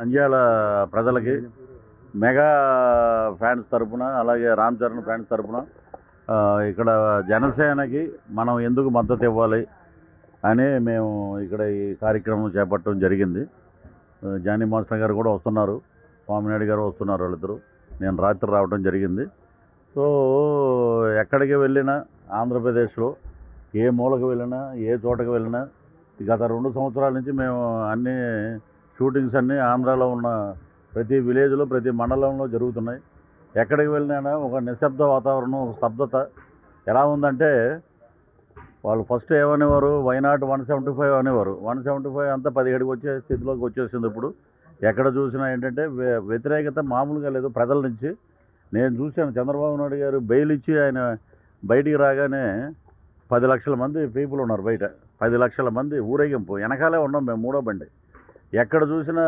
నంద్యాల ప్రజలకి mega fans తరపున అలాగే రామ్ చరణ్ ఫ్యాన్స్ తరపున ఇక్కడ జనసేనకి మనం ఎందుకు మద్దతు ఇవ్వాలి అని మేము ఇక్కడ ఈ కార్యక్రమం చేపట్టడం జరిగింది. జానీ మాస్టర్ గారు కూడా వస్తున్నారు, స్వామినాయుడు గారు వస్తున్నారు, వాళ్ళిద్దరు. నేను రాత్రి రావడం జరిగింది. సో ఎక్కడికి వెళ్ళినా ఆంధ్రప్రదేశ్లో ఏ మూలకు వెళ్ళినా ఏ చోటకి వెళ్ళినా గత 2 సంవత్సరాల నుంచి మేము అన్ని షూటింగ్స్ అన్నీ ఆంధ్రాలో ఉన్న ప్రతి విలేజ్లో ప్రతి మండలంలో జరుగుతున్నాయి. ఎక్కడికి వెళ్ళినా ఒక నిశ్శబ్ద వాతావరణం, స్తబ్దత ఎలా ఉందంటే వాళ్ళు ఫస్ట్ ఏమనేవారు, వైనాట్ 175 అనేవారు. 175 అంతా 17కి వచ్చే స్థితిలోకి వచ్చేసింది. ఇప్పుడు ఎక్కడ చూసినా ఏంటంటే వ్యతిరేకత మామూలుగా లేదు ప్రజల నుంచి. నేను చూశాను చంద్రబాబు నాయుడు గారు బెయిల్ ఇచ్చి ఆయన బయటికి రాగానే 10 లక్షల మంది పీపుల్ ఉన్నారు బయట. 10 లక్షల మంది ఊరేగింపు వెనకాలే ఉన్నాం మేము, మూడో బండి. ఎక్కడ చూసినా